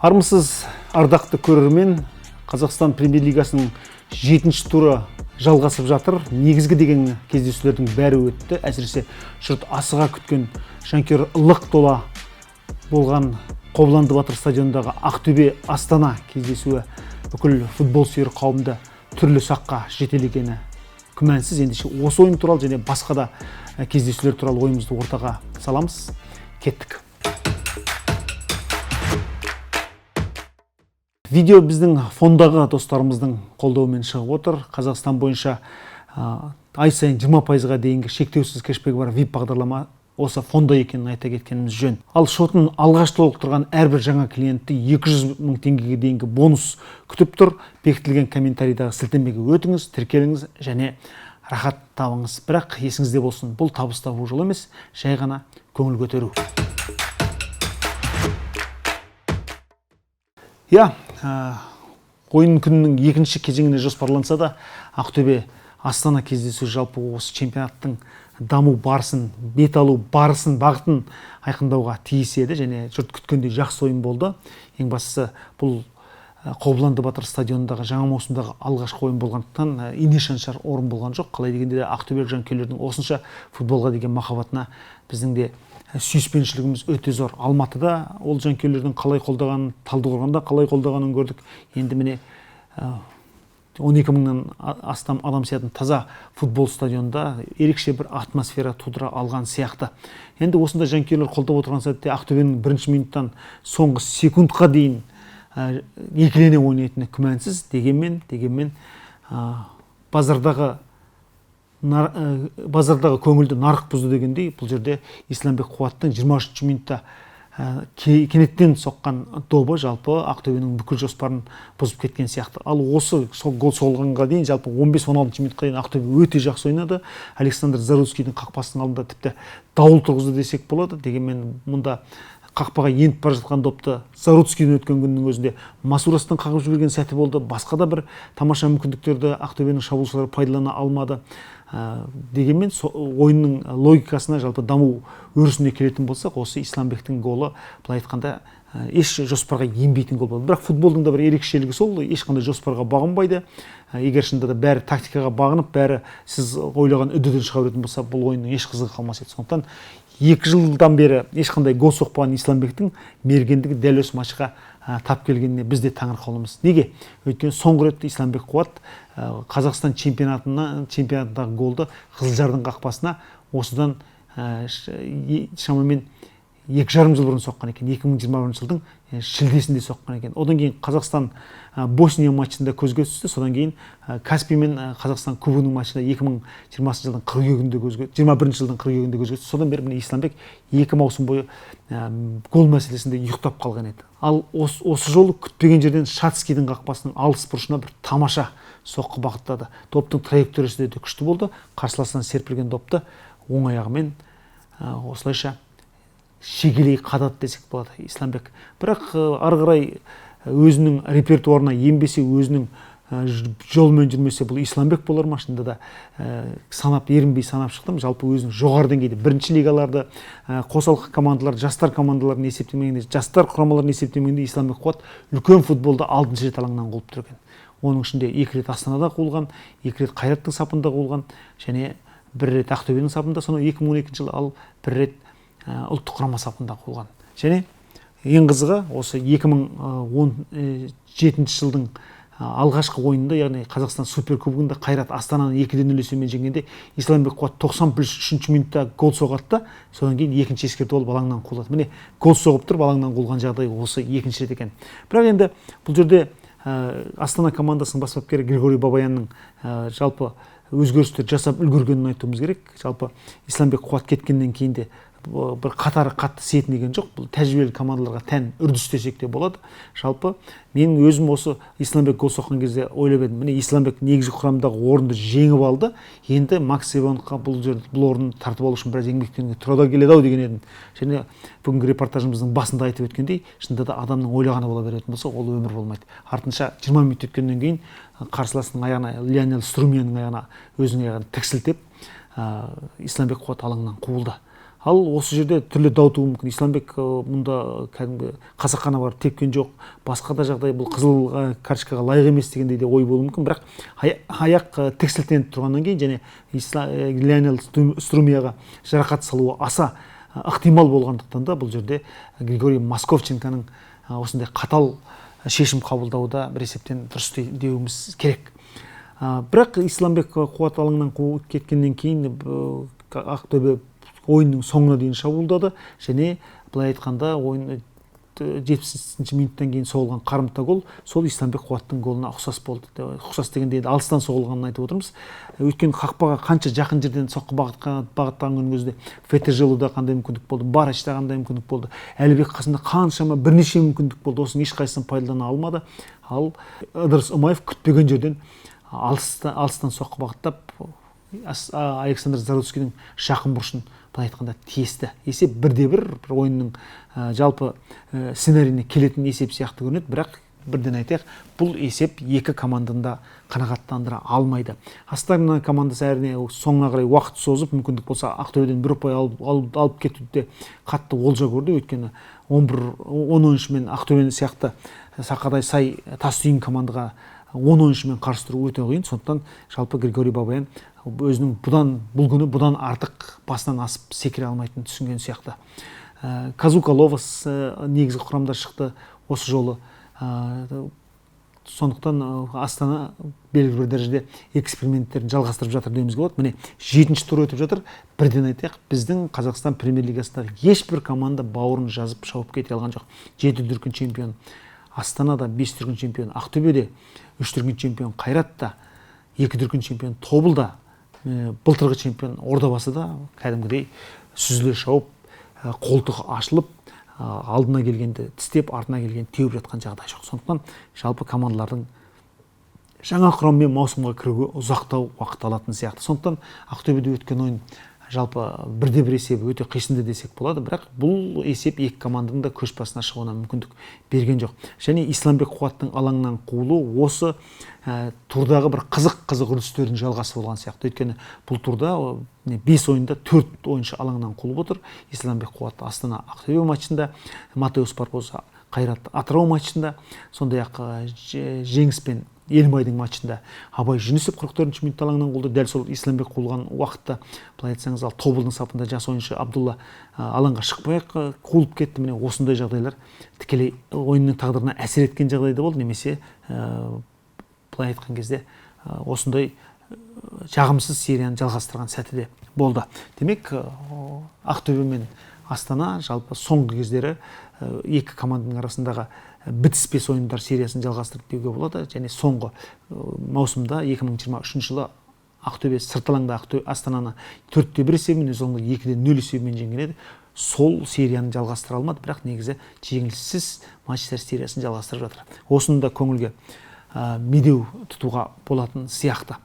Армысыз ардақты көрермен, Қазақстан премьер-лигасының 7-ші туры жалғасып жатыр. Негізгі деген кездесулердің бәрі өтті. Әсіресе жұрт асыға күткен жанкүйер лық тола болған Қобыланды Батыр стадионындағы Ақтөбе Астана кездесуі бүкіл футбол сүйер қауымды түрлі саққа жетелегені күмәнсіз. Ендеше осы ойын туралы және басқа да кездесулер туралы ойымызды ортаға саламыз. Кеттік. Видео біздің фондағы достарымыздың қолдауымен шығып отыр. Қазақстан бойынша ай сайын 20%-ға дейінгі шектеусіз кешбегі бар VIP бағдарлама осы фонда екенін айта кеткеніміз жөн. Ал шотын алғаш толықтырған әрбір жаңа клиентті 200 мың теңгеге дейінгі бонус күтіп тұр. Бекітілген комментарийдағы сілтемеге өтіңіз, тіркеліңіз және рахат табыңыз. Бірақ есіңізде болсын, бұл табыс табу жол емес, жай ғана көңіл көтеру. Ойын күнінің екінші кезеңіне жоспарланса да, Ақтөбе Астана кездесу жалпы осы чемпионаттың даму барысын, бет алу барысын, бағытын айқындауға тиіс еді және жұрт күткендей жақсы ойын болды. Ең бастысы бұл Қобыланды Батыр стадионындағы жаңа маусымдағы алғашқы ойын болғандықтан ине шаншар орын болған жоқ. Қалай дегенде де Ақтөбелік жанкүйерлердің осынша футболға деген махаббатына біздің де сүйіспеншілігіміз өте зор. Алматыда ол жанкүйерлердің қалай қолдағанын, Талдықорғанда қалай қолдағанын көрдік. Енді міне 12 мыңнан астам адам сиятын таза футбол стадионында ерекше бір атмосфера тудыра алған сияқты. Енді осында жанкүйерлер қолдап отырған сәтте Ақтөбенің бірінші минуттан соңғы секундқа дейін екілене ойнайтыны күмәнсіз. Дегенмен базардағы көңілді нарық бұзды дегендей, бұл жерде Исламбек Қуаттың 23-ші минутта кенеттен соққан добы жалпы Ақтөбенің бүкіл жоспарын бұзып кеткен сияқты. Ал осы гол соғылғанға дейін жалпы 15-16 минутқа дейін Ақтөбе өте жақсы ойнады. Александр Заруцкийдің қақпасының алдында тіпті дауыл тұрғызды десек болады. Дегенмен мұнда қақпаға еніп бара жатқан допты Заруцкийден өткен күннің өзінде Масурастан қағып жіберген сәті болды. Басқа да бір тамаша мүмкіндіктерді Ақтөбенің шабуылшылары пайдалана алмады. Дегенмен ойынның логикасына жалпы даму өрісіне келетін болсақ, осы Исламбектің голы былай айтқанда еш жоспарға енбейтін гол болды. Бірақ футболдың да бір ерекшелігі сол, ешқандай жоспарға бағынбайды. Егер шынында да бәрі тактикаға бағынып, бәрі сіз ойлаған үддеден шыға беретін болса, бұл ойынның еш қызығы қалмас еді. Сондықтан 2 жылдан бері ешқандай гол соқпаған Исламбектің мергендігі дәл осы матчқа тап келгеніне біз де таңырқаулымыз. Неге? Өйткені соңғы рет Исламбек Қуат Қазақстан чемпионатындағы голды Қызылжардың қақпасына осыдан шамамен 2,5 жыл бұрын соққан екен. 2021 жылдың шілдесінде соққан екен. Одан кейін Қазақстан Босния матчында көзге түсті. Содан кейін Каспий мен Қазақстан кубогының матчында 2020 жылдың қыркүйегінде 21 жылдың қыркүйегінде көзге түсті. Содан бері міне Исламбек 2 маусым бойы гол мәселесінде ұйықтап қалған еді. Ал осы жолы күтпеген жерден Шацкийдің қақпасының алыс бұрышына бір тамаша соққы бағыттады. Топтың траекториясы де күшті болды. Қарсыластан серпілген допты оң аяғымен осылайша шегелей қадады десек болады Исламбек. Бірақ ары қарай өзінің репертуарына енбесе, өзінің жолмен жүрмесе, бұл Исламбек болар ма? Шынында да ерінбей санап шықтым. Жалпы өзінің жоғары деңгейде бірінші лигаларды, қосалқы командалар, жастар командаларын есептемегенде, жастар құрамаларын есептемегенде Исламбек Қуат үлкен футболда 6-шы рет алаңнан қуылып тұр екен. Оның ішінде 2 рет Астанада қуылған, 2 рет Қайраттың сапында қуылған және 1 рет Ақтөбенің сапында, сонау 2012 жылы, ал 1 рет ұлттық құрама сапында қуылған. Және ең қызығы осы 2017 жылдың алғашқы ойынында, яғни Қазақстан суперкубогында Қайрат Астананы 2-0 есебімен жеңгенде Исламбек Қуат 91-ші минутта гол соғады, содан кейін екінші ескерту алып алаңнан қуылады. Міне гол соғып тұрып алаңнан қуылған жағдай осы екінші рет екен. Бірақ енді бұл жерде Астана командасының бас бапкері Григорий Бабаянның жалпы өзгерістер жасап үлгергенін айтуымыз керек. Жалпы Исламбек Қуат кеткеннен кейін де бір қатары қатты сетінеген жоқ. Бұл тәжірибелі командаларға тән үрдіс десек те болады. Жалпы мен өзім осы Исламбек гол соққан кезде ойлап едім. Міне Исламбек негізгі құрамдағы орынды жеңіп алды. Енді Макс Ивановқа бұл орынды тартып алу үшін біраз еңбектенуге тура келеді-ау деген едім. Және бүгінгі репортажымыздың басында айтып өткендей, шынында да адамның ойлағаны бола беретін болса, ол өмір болмайды. Артынша 20 минут өткеннен кейін қарсыластың аяғына, Лионел Струмянның аяғына өзінің аяғын тіксілтеп, Исламбек Қуат алаңнан қуылды. Ал осы жерде түрлі дау тууы мүмкін. Исламбек мұнда кәдімгі қасақана барып тепкен жоқ, басқа да жағдай, бұл қызыл карточкаға лайық емес дегендей де ой болуы мүмкін. Бірақ аяқ тексілтеніп тұрғаннан кейін және Лионел Струмияға жарақат салуы аса ықтимал болғандықтан да бұл жерде Григорий Московченконың осындай қатал шешім қабылдауы да бір есептен дұрыс деуіміз керек. Бірақ Исламбек Қуат алаңнан қуып кеткеннен кейін Ақтөбе ойынның соңына дейін шабуылдады және былай айтқанда ойын 70-ші минуттан кейін соғылған қарымта гол сол Исламбек Қуаттың голына ұқсас болды. Ұқсас дегенде алыстан соғылғанын айтып отырмыз. Өйткені қақпаға қанша жақын жерден соққы бағыттаған кезде Фетежелуда қандай мүмкіндік болды, Барачта қандай мүмкіндік болды, Әлібек қасында қаншама бірнеше мүмкіндік болды. Осының ешқайсысын пайдалана алмады. Ал Ыдырыс Умаев күтпеген жерден алыстан соққы бағыттап Александр Зарудскийдің жақын бұрышын былай айтқанда тиісті. Есеп 1-1 ойынның жалпы сценарийіне келетін есеп сияқты көрінеді, бірақ бірден айтайық, бұл есеп екі команданы да қанағаттандыра алмайды. Астана командасы әрине соңына қарай уақыт созып, мүмкіндік болса Ақтөбеден бір ұпай алып кетуде қатты олжа көрді. Өйткені 10 ойыншымен Ақтөбе сияқты сақадай сай тас түйін командаға 10 ойыншымен қарсы тұру өте қиын. Сондықтан жалпы Григорий Бабаян өзінің бұл күні бұдан артық басынан асып секіре алмайтынын түсінген сияқты. Казука Ловас негізгі құрамда шықты осы жолы. Сондықтан Астана белгілі бір дәрежеде эксперименттерін жалғастырып жатыр деуімізге болады. Міне 7-ші тур өтіп жатыр. Бірден айтайық, біздің Қазақстан премьер-лигасындағы ешбір команда бауырын жазып шауып кете алған жоқ. 7 дүркін чемпион Астанада, 5 дүркін чемпион Ақтөбеде, 3 дүркін чемпион Қайратта, 2 дүркін чемпион Тобылда, былтырғы чемпион Ордабасыда кәдімгідей сүзіле шауып, қолтығы ашылып, алдына келгенді тістеп, артына келгенді теуіп жатқан жағдай жоқ. Сондықтан жалпы командалардың жаңа құраммен маусымға кіруге ұзақтау уақыт алатын сияқты. Сондықтан Ақтөбеде өткен ойын жалпы 1-1 есебі өте қисынды десек болады, бірақ бұл есеп екі команданың да көш басына шығуына мүмкіндік берген жоқ. Және Исламбек Қуаттың алаңнан қуылуы осы турдағы бір қызық үрдістердің жалғасы болған сияқты. Өйткені бұл турда 5 ойында 4 ойыншы алаңнан қуылып отыр. Исламбек Қуат Астана Ақтөбе матчында, Матеус Барбоза Қайрат Атырау матчында, сондай-ақ жеңіспен Елімайдың матчында Абай Жүнісов 44-ші минутта алаңнан қуылды. Дәл сол Исламбек қуылған уақытта, былай айтсаңыз, ал Тобылдың сапында жас ойыншы Абдулла алаңға шықпай-ақ қуылып кетті. Міне осындай жағдайлар тікелей ойынның тағдырына әсер еткен жағдайда болды, немесе былай айтқан кезде осындай жағымсыз серияны жалғастырған сәті де болды. Демек, Ақтөбе мен Астана жалпы соңғы кездері екі команданың арасындағы бітіспес ойындар сериясын жалғастырып деуге болады. Және соңғы маусымда 2023 жылы Ақтөбе сырт алаңда Астананы 4-1 есебімен, соңғы 2-0 есебімен жеңген еді. Сол серияны жалғастыра алмады, бірақ негізі жеңіліссіз матчтар сериясын жалғастырып жатыр. Осыны да көңілге медеу тұтуға болатын сияқты.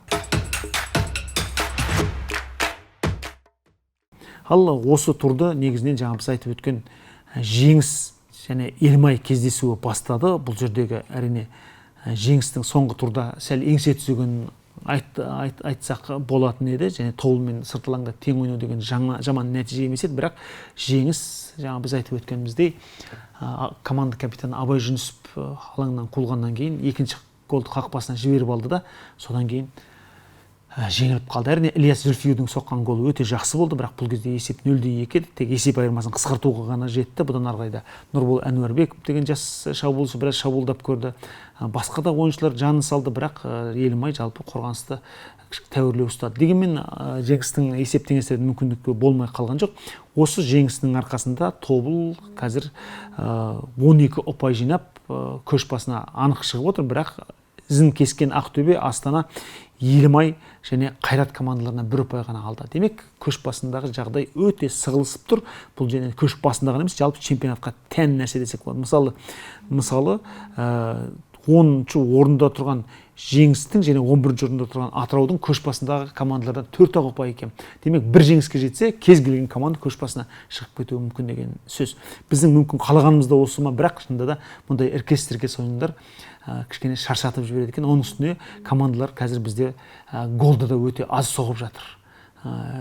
Ал осы турды негізінен жаңа біз айтып өткен жеңіс және Елімай кездесуі бастады. Бұл жердегі әрине жеңістің соңғы турда сәл еңсе түсігенін айтсақ болатын еді. Және Тобыл мен сырт алаңда тең ойнау деген жаман нәтиже емес еді, бірақ жеңіс жаңа біз айтып өткеніміздей команда капитаны Абай Жүнісов алаңнан қуылғаннан кейін екінші голды қақпасына жіберіп алды да, содан кейін жеңіліп қалды. Әрине Ильяс Зүлфиюдің соққан голы өте жақсы болды, бірақ бұл кезде есеп 0-2 еді. Тек есеп айырмасын қысқартуға ғана жетті. Бұдан арғайда Нұрбол Әнуарбеков деген жас шабуылшы біраз шабуылдап көрді. Басқа да ойыншылар жанын салды, бірақ Елімай жалпы қорғанысты тәуірлеу ұстады. Дегенмен жеңістің есеп теңестіретін мүмкіндігі болмай қалған жоқ. Осы жеңістің арқасында Тобыл қазір 12 ұпай жинап көш басына анық шығып отыр, бірақ ізін кескен Ақтөбе, Астана, Елімай және Қайрат командаларынан бір ұпай ғана алды. Демек, көш басындағы жағдай өте сығылысып тұр. Бұл және көш басындағы емес, жалпы чемпионатқа тән нәрсе десек болады. Мысалы 10-ші орында тұрған жеңістің және 11-ші орында тұрған Атыраудың көш басындағы командалардан 4 ұпай екен. Демек, бір жеңіске жетсе, кез келген команда көш басына шығып кетуі мүмкін деген сөз. Біздің мүмкін қалағанымызда осы ма, бірақ шынында да мұндай іркес-тіркес ойындар кішкене шаршатып жібереді екен. Оның үстіне командалар қазір бізде голда да өте аз соғып жатыр.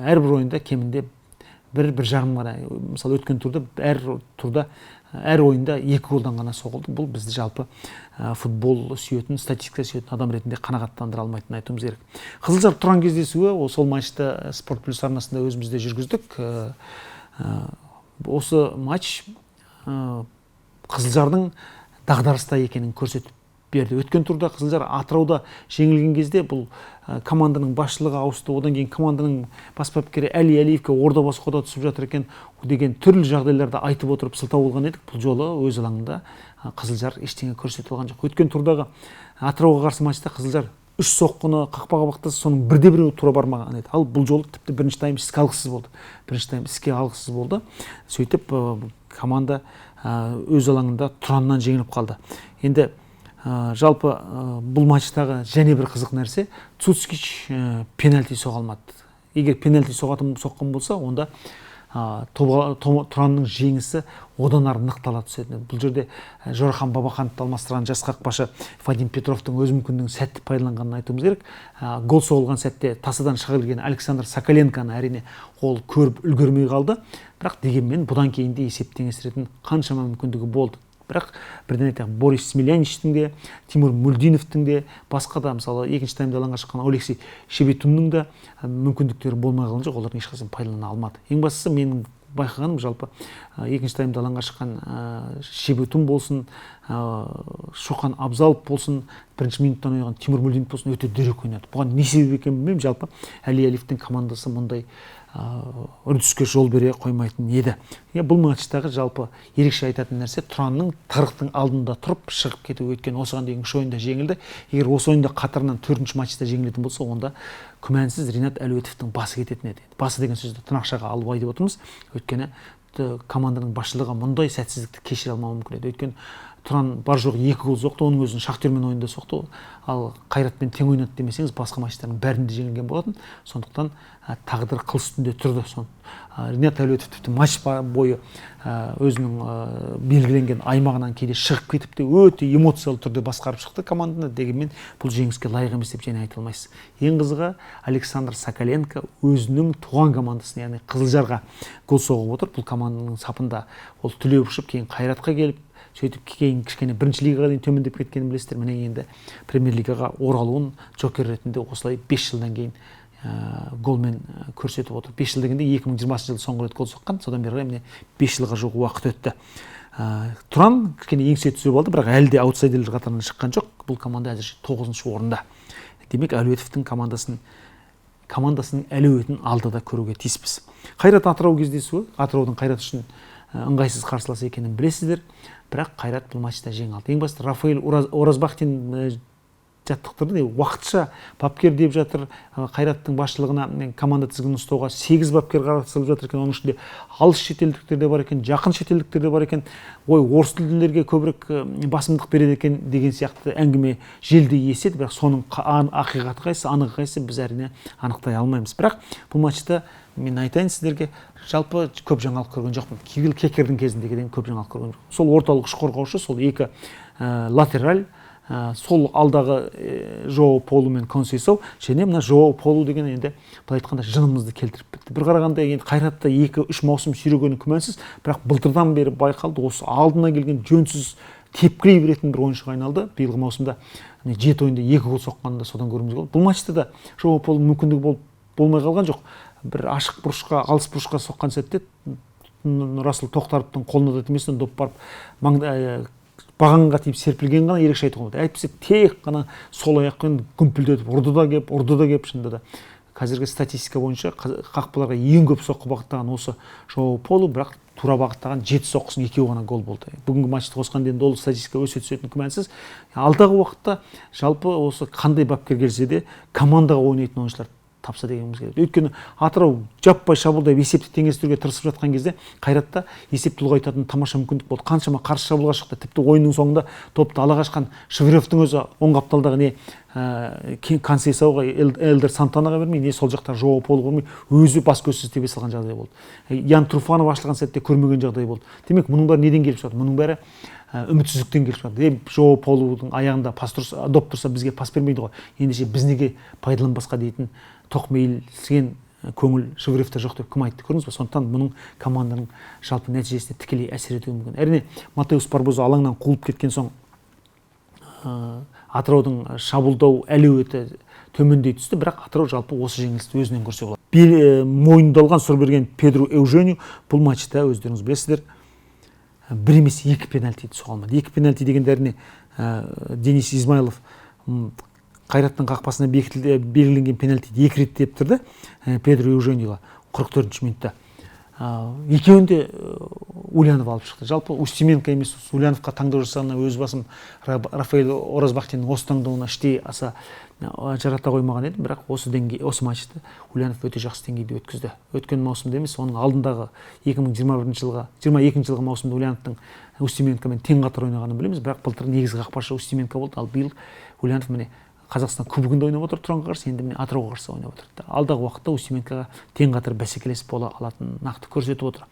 Әрбір ойында кемінде бір жарым ғана. Мысалы өткен турда әр ойында 2 голдан ғана соғылды. Бұл бізді жалпы футбол сүйетін, статистика сүйетін адам ретінде қанағаттандыра алмайтынын айтуымыз керек. Қызылжар Тұран кездесуі, сол матчты Спорт Плюс арнасында өзімізде жүргіздік. Осы матч Қызылжардың дағдарыста екенін көрсетіп берді. Өткен турда Қызылжар Атырауда жеңілген кезде бұл команданың басшылығы ауысты, одан кейін команданың бас бапкері Әли Әлиевке орда басқода түсіп жатыр екен деген түрлі жағдайларды айтып отырып сылтау болған едік. Бұл жолы өз алаңында Қызылжар ештеңе көрсетіп алған жоқ. Өткен турдағы Атырауға қарсы матчта Қызылжар 3 соққыны қақпаға бақтаса, соның бірде-біреуі тура бармаған еді. Ал бұл жолы тіпті бірінші тайм іске алғысыз болды. Сөйтіп команда өз алаңында Тұраннан жеңіліп қалды. Енді жалпы бұл матчтағы және бір қызық нәрсе, Цуцкич пенальти соға алмады. Егер пенальти соққан болса, онда Тұранның жеңісі одан ары нықтала түседі. Бұл жерде Жорахан Бабахановты алмастырған жас қақпашы Вадим Петровтың өз мүмкіндігін сәтті пайдаланғанын айтуымыз керек. Гол соғылған сәтте тасадан шыға келген Александр Соколенконы әрине ол көріп үлгермей қалды. Бірақ дегенмен бұдан кейін де есеп теңестіретін қаншама мүмкіндігі болды. Бірақ бірден айтайық, Борис Смеляничтің де, Тимур Мульдиновтың де, басқа да, мысалы, екінші таймда алаңға шыққан Алексей Шебетунның да мүмкіндіктері болмай қалған жоқ, олардың ешқашан пайдалана алмады. Ең бастысы менің байқағаным, жалпы екінші таймда алаңға шыққан Шебетун болсын, Шоқан Абзалов болсын, бірінші минуттан ойнаған Тимур Мульдинов болсын, өте дөрекі ойнады. Бұған не себеп екенін білмеймін, жалпы Әли Әлиевтің командасы мұндай үрдіске жол бере қоймайтын еді. Бұл матчтағы жалпы ерекше айтатын нәрсе, Тұранның тығырықтың алдында тұрып шығып кету. Өйткені осыған дейін 3 ойында жеңілді. Егер осы ойында қатарынан 4-ші матчта жеңілетін болса, онда күмәнсіз Ринат Әлуетовтің басы кететін еді. Басы деген сөзді тырнақшаға алып айтып отырмыз. Өйткені команданың басшылығы мұндай сәтсіздікті кешіре алмауы мүмкін еді. Өйткені Тұран бар жоқ 2 гол соқты, оның өзін Шахтермен ойында соқты. Ал Қайратпен тең ойнады демесеңіз, басқа матчтардың бәрінде жеңілген болатын. Сондықтан тағдыр қыл үстінде тұрды. Ринат Әлуетов тіпті матч бойы өзінің белгіленген аймағынан кейде шығып кетіп те өте эмоциялы түрде басқарып шықты команданы. Дегенмен бұл жеңіске лайық емес деп және айта алмайсыз. Ең қызығы, Александр Соколенко өзінің туған командасына, яғни Қызылжарға гол соғып отыр. Бұл команданың сапында ол түлеп ұшып, кейін Қайратқа келіп, сөйтіп кейін кішкене бірінші лигаға дейін төмендеп кеткенін білесіздер. Міне енді премьер лигаға оралуын жокер ретінде осылай 5 жылдан кейін голмен көрсетіп отыр. 5 жыл дегенде 2020 жылы соңғы рет гол соққан, содан бері міне 5 жылға жуық уақыт өтті. Тұран кішкене еңсе түсіп алды, бірақ әлі де аутсайдерлер қатарынан шыққан жоқ. Бұл команда әзірше 9-шы орында. Демек Әлуетовтың командасының әлеуетін алдыда көруге тиіспіз. Қайрат Атырау кездесуі, Атыраудың Қайрат үшін ыңғайсыз қарсыласы екенін білесіздер. Бірақ Қайрат бұл матчта жеңе алды. Ең басты Рафаэль Оразбахтин жаттықтырды. Уақытша бапкер деп жатыр. Қайраттың басшылығына команда тізгінін ұстауға 8 бапкер қатысып жатыр екен. Оның ішінде алыс шетелдіктер де бар екен, жақын шетелдіктер де бар екен. Орыс тілділерге көбірек басымдық береді екен деген сияқты әңгіме желді еседі. Бірақ соның ақиқаты қайсы, анығы қайсы біз әрине анықтай алмаймыз. Бірақ бұл матчта мен айтайын сіздерге, жалпы көп жаңалық көрген жоқпын. Кигіл Кекердің кезіндегіден көп жаңалық көрген жоқпын. Сол орталық үш қорғаушы, сол 2 латераль, сол алдағы Жоу Полу мен Консейсау, және мына Жоу Полу деген енді былай айтқанда жынымызды келтіріп кетті. Bir қарағанда енді Қайратта 2-3 маусым сүйрегені күмәнсіз, бірақ былтырдан бері байқалды, осы алдына келген жөнсіз тепкілей беретін бір ойыншыға айналды. Биылғы маусымда 7 ойында 2 гол соққанда содан көруіміз болды. Бұл матчта да Жоу Полу мүмкіндігі болмай қалған жоқ. Бір ашық бұрышқа, алыс бұрышқа соққан сәтте Расыл Тоқтаровтың қолына да тиместен доп барып бағанға тиіп серпілген ғана ерекше айтуға болады. Әйтпесе тек қана сол аяқпен гүмпілдетіп ұрды да кеп, шынында да. Қазіргі статистика бойынша қақпаларға ең көп соққы бағыттаған осы Жоу Полу, бірақ тура бағыттаған 7 соққысының 2-і ғана гол болды. Бүгінгі матчты қосқан дейін ол статистика өсе түсетін күмәнсіз. Алдағы уақытта жалпы осы қандай бапкер келсе де командаға ойнайтын ойыншылар тапса дегеніміз келеді. Өйткені Атырау жаппай шабуылдап есепті теңестіруге тырысып жатқан кезде Қайратта есепті ұлғайтатын тамаша мүмкіндік болды. Қаншама қарсы шабуылға шықты. Тіпті ойынның соңында топты ала қашқан Шевыревтің өзі оң қапталдағы не Консейсауға, Элдер Сантанаға бермей, не сол жақта Жоу Полуға бермей, өзі бас көзсіз тебе салған жағдай болды. Ян Труфанов ашылған сәтте көрмеген жағдай болды. Демек, мұның бәрі неден келіп жатыр? Мұның бәрі үмітсіздіктен келіп жатыр. Жоу Полудың аяғында доп тұрса бізге пас бермейді ғой. Ендеше біз неге пайдаланбасқа дейтін тоқмейілсіген көңіл Шевыревте жоқ деп кім айтты, көрдіңіз ба? Сондықтан бұның команданың жалпы нәтижесіне тікелей әсер етуі мүмкін. Әрине Матеус Барбоза алаңнан қуылып кеткен соң Атыраудың шабуылдау әлеуеті төмендей түсті, бірақ Атырау жалпы осы жеңілісті өзінен көрсе болады. Мойындалған сұр берген Педро Эуженио бұл матчта өздеріңіз білесіздер, бір емес екі пенальтиді соға алмады. Екі пенальти дегендеріне Денис Измайлов Қайраттың қақпасына белгіленген пенальтиді екі рет тептірді Педро Эужениоға 44-ші минутта. Екеуінде Ульянов алып шықты. Жалпы Устименко емес, Ульяновқа таңдау жасағанына өз басым Рафаэль Оразбахтиннің осы таңдауына іштей аса жарата қоймаған едім, бірақ осы матчты Ульянов өте жақсы деңгейде өткізді. Өткен маусымда емес, оның алдындағы 2022 жылғы маусымда Ульяновтың Устименкомен тең қатар ойнағанын білеміз, бірақ былтыр негізгі қақпашы Устименко болды, ал биыл Ульянов міне Қазақстан кубогында ойнап отыр, Тұранға қарсы, енді міне Атырауға қарсы ойнап отыр. Алдағы уақытта Устименкоға тең қатар бәсекелес бола алатын нақты көрсетіп отыр.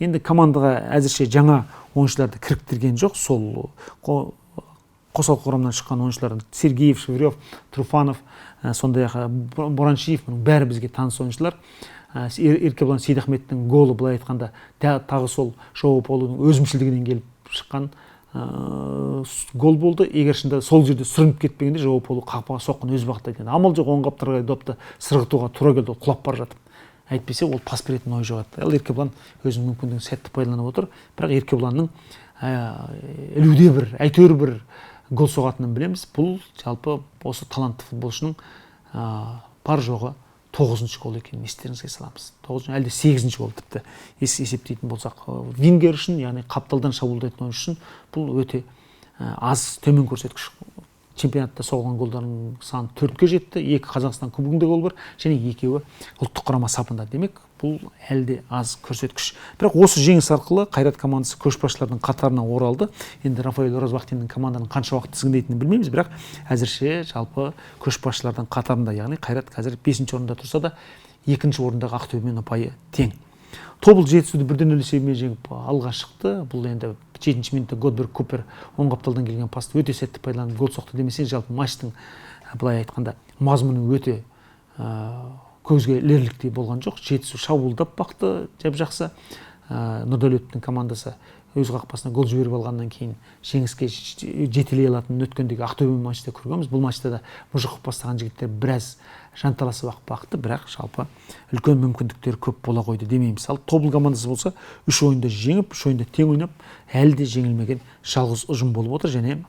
Енді командаға әзірше жаңа ойыншыларды кіріктірген жоқ, сол қосалқы құрамнан шыққан ойыншылар Сергеев, Шевырев, Труфанов, сондай-ақ Бораншиев, мұның бәрі бізге таныс ойыншылар. Еркебұлан Сейдахметтің голы, былай айтқанда, тағы сол Жауаполудың өзімшілдігінен келіп шыққан гол болды. Егер шында сол жерде сүрініп кетпегенде Жауаполу қақпаға соққын өз бағыттайды. Амал жоқ, оң қаптарға допты сырғытуға тура келді, құлап бара жатып. Әйтпесе ол пас беретін ой жоқ еді. Ал Еркебұлан өзінің мүмкіндігін сәтті пайдаланып отыр, бірақ Еркебұланның ілуде бір, әйтеуір бір гол соғатынын білеміз. Бұл жалпы осы талантты футболшының бар жоғы 9-шы гол екенін естеріңізге саламыз. 9-шы, әлде 8-ші гол тіпті есептейтін болсақ, вингер үшін, яғни қапталдан шабуылдайтын ойыншы үшін бұл өте аз, төмен көрсеткіш. Чемпионатта соғылған голдардың саны 4-ке жетті, 2 Қазақстан кубогында гол бар, және 2-еуі ұлттық құрама сапында. Демек, бұл әлде аз көрсеткіш. Бірақ осы жеңіс арқылы Қайрат командасы көшбасшылардың қатарына оралды. Енді Рафаэль Оразбахтиннің команданың қанша уақыт тізгіндейтінін білмейміз, бірақ әзірше жалпы көшбасшылардың қатарында, яғни Қайрат қазір 5-ші орында тұрса да, 2-ші орындағы Ақтөбемен ұпайы тең. Тобыл Жетісуды 1-0 есебімен жеңіп алға шықты. Бұл енді 7-ші минутта Годберг Купер оң қапталдан келген пасты өте сәтті пайдаланып гол соқты демесең, жалпы матчтың былай айтқанда мазмұны өте көзге ілерліктей болған жоқ. Жетісу шабуылдап бақты, жақсы. Нұрдәулеттің командасы өз қақпасына гол жіберіп алғаннан кейін жеңіске жетелей алатынын өткендегі Ақтөбе матчта көргенбіз. Бұл матчта да Мұжықов бастаған жігіттер біраз жанталасып бақты, бірақ жалпы үлкен мүмкіндіктер көп бола қойды демейміз. Ал Тобыл командасы болса 3 ойында жеңіп, 3 ойында тең ойнап, әлі де жеңілмеген жалғыз ұжым болып отыр, және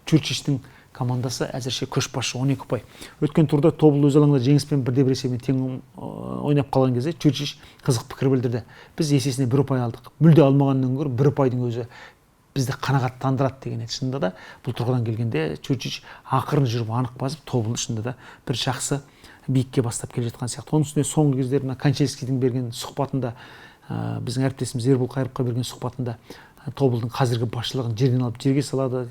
Чурчичтің командасы әзірше көшбасшы 12 ұпай. Өткен турда Тобыл өз алаңында жеңіспен 1-1 есебімен тең ойнап қалған кезде Чурчич қызық пікір білдірді. Біз есесіне 1 ұпай алдық. Мүлде алмағаннан гөрі 1 ұпайдың өзі бізді қанағаттандырады деген еді. Шынында да бұл тұрғыдан келгенде Чурчич ақырын жүріп анық басып, Тобылды шынында да бір жақсы биікке бастап келе жатқан сияқты. Оның үстіне соңғы кездері Канчельскийдің берген сұхбатында, біздің әріптесіміз Ербол Қайыровқа берген сұхбатында Тобылдың қазіргі басшылығын жерден алып жерге салады,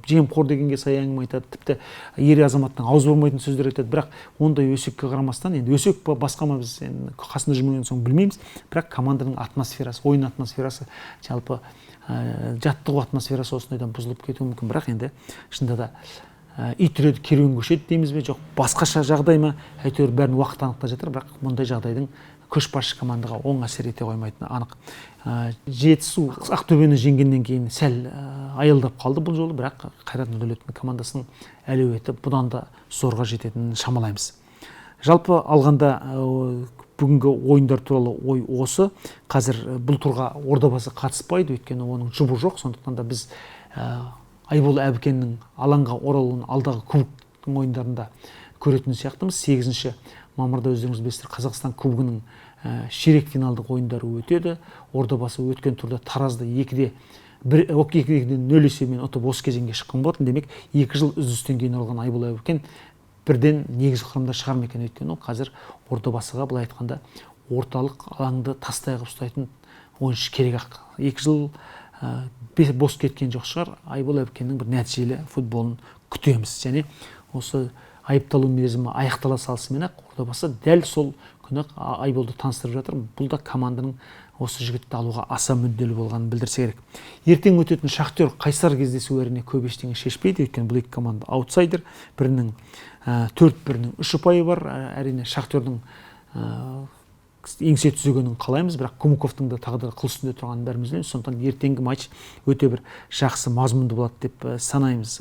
жемқор дегенге сай әңгіме айтады, тіпті ер азаматтың ауыз бұрмайтын сөздер айтады. Бірақ ондай өсекке қарамастан, енді өсек па басқа ма біз қасында жүрмеген соң білмейміз, бірақ команданың атмосферасы, ойын атмосферасы, жалпы жаттығу атмосферасы осындайдан бұзылып кетуі мүмкін. Бірақ енді шынында да ит үреді керуен көшеді дейміз бе, жоқ басқаша жағдай ма, әйтеуір бәрін уақыт анықтап жатыр, бірақ мұндай жағдайдың көшбасшы командаға оң әсер ете қоймайтыны анық. Жетісу Ақтөбені жеңгеннен кейін сәл аялдап қалды бұл жолы, бірақ Қайрат Нұрдәулеттің командасының әлеуеті бұдан да зорға жететінін шамалаймыз. Жалпы алғанда бүгінгі ойындар туралы ой осы. Қазір бұл турға Ордабасы қатыспайды, өйткені оның жұбы жоқ. Сондықтан да біз Айбол Әбікеннің алаңға оралуын алдағы кубоктың ойындарында көретін сияқтымыз. 8-ші мамырда өздеріңіз білесіздер, Қазақстан кубогының ширек финалдық ойындары өтеді. Ордабасы өткен турда Таразды 2-0 есебімен ұтып осы кезеңге шыққан болатын. Демек, 2 жыл үзілістен кейін оралған Айбол Әбікен бірден негізгі құрамда шығар ма екен, өйткені ол қазір Ордабасыға былай айтқанда орталық алаңды тастай қылып ұстайтын ойыншы керек ақ. 2 жыл бос кеткен жоқ шығар. Айбол Әбікеннің бір нәтижелі футболын күтеміз. Және осы айыпталу мерзімі аяқтала салысымен-ақ Ордабасы дәл сол күні Айболды таныстырып жатыр. Бұл да команданың осы жігітті алуға аса мүдделі болғанын білдірсе керек. Ертең өтетін Шахтер Қайсар кездесу әрине көп ештеңе шешпейді, өйткені бұл екі команда аутсайдер. Бірінің 4, бірінің 3 ұпайы бар. Әрине Шахтердің еңсе түзегенін қалаймыз, бірақ Кумуковтың да тағдыры қыл үстінде тұрғанын бәріміз білеміз. Сондықтан ертеңгі матч өте бір жақсы мазмұнды болады деп санаймыз.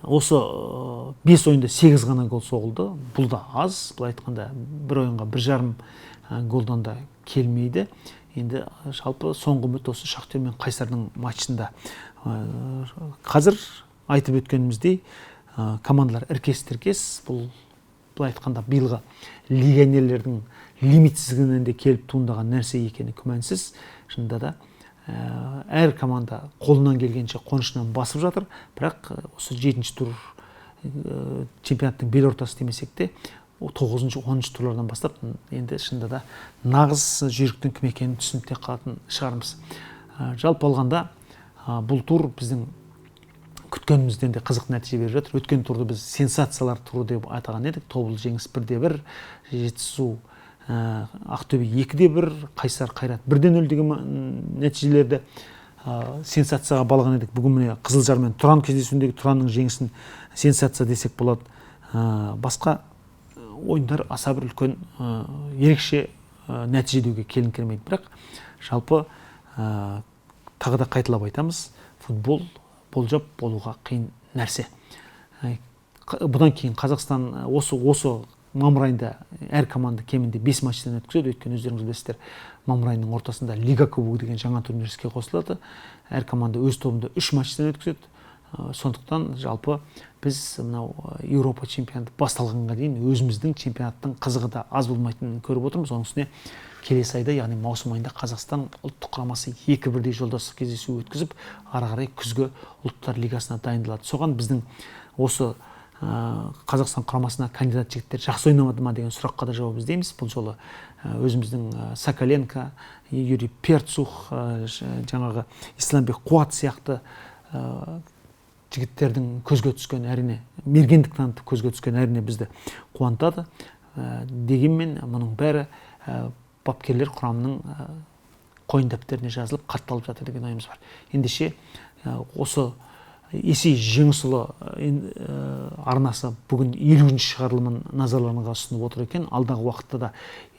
Осы 5 ойында 8 ғана гол соғылды. Бұл да аз, былай айтқанда бір ойынға 1,5 голдан да келмейді. Енді жалпы соңғы үміт осы Шахтер мен Қайсардың матчында. Қазір айтып өткеніміздей командалар іркес-тіркес. Бұл былай айтқанда биылғы легионерлердің лимитсіздігінен де келіп туындаған нәрсе екені күмәнсіз. Шынында да әр команда қолынан келгенше қонышынан басып жатыр. Бірақ осы 7-ші тур чемпионаттың бел ортасы демесек те 9-10-ші турлардан бастап енді шынында да нағыз жүйріктің кім екенін түсініп те қалатын шығармыз. Жалпы алғанда бұл тур біздің күткенімізден де қызық нәтиже беріп жатыр. Өткен турды біз сенсациялар туры деп атаған едік. Тобыл жеңіс 1-1, Жетісу Ақтөбе 2-1, Қайсар Қайрат 1-0 деген нәтижелерді сенсацияға балаған едік. Бүгін міне Қызылжар мен Тұран кездесуіндегі Тұранның жеңісін сенсация десек болады. Басқа ойындар аса бір үлкен ерекше нәтиже деуге келін кермейді. Бірақ жалпы тағы да қайталап айтамыз, футбол болжап болуға қиын нәрсе. Бұдан кейін Қазақстан осы мамыр айында әр команда кемінде 5 матчтан өткізеді. Өйткені өздеріңіз білесіздер, мамыр айының ортасында Лига кубогы деген жаңа турнир іске қосылады. Әр команда өз тобында 3 матчтан өткізеді. Сондықтан жалпы біз мынау Еуропа чемпионаты басталғанға дейін өзіміздің чемпионаттың қызығы да аз болмайтынын көріп отырмыз. Оның үстіне келесі айда, яғни маусым айында Қазақстан ұлттық құрамасы 2 бірдей жолдастық кездесу өткізіп, ары қарай күзгі ұлттар лигасына дайындалады. Соған біздің осы Қазақстан құрамасына кандидат жігіттер жақсы ойнамады ма деген сұраққа да жауап іздейміз. Бұл жолы өзіміздің Соколенко, Юрий Перцух, жаңағы Исламбек Қуат сияқты жігіттердің көзге түскен, әрине мергендік танытып көзге түскен әрине бізді қуантады. Дегенмен мұның бәрі бапкерлер құрамының қойын дәптеріне жазылып қатталып жатыр деген ойымыз бар. Ендеше осы Есей Жеңісұлы арнасы бүгін 50-ші шығарылымын назарларыңызға ұсынып отыр екен. Алдағы уақытта да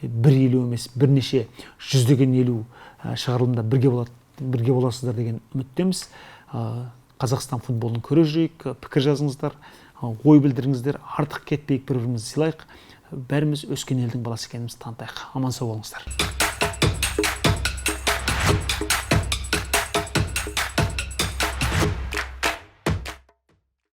150 емес, бірнеше жүздеген 50 шығарылымда бірге боласыздар деген үміттеміз. Қазақстан футболын көре жүрейік, пікір жазыңыздар, ой білдіріңіздер, артық кетпейік, бір-бірімізді сыйлайық. Бәріміз өскен елдің баласы екенімізді танытайық. Аман сау болыңыздар.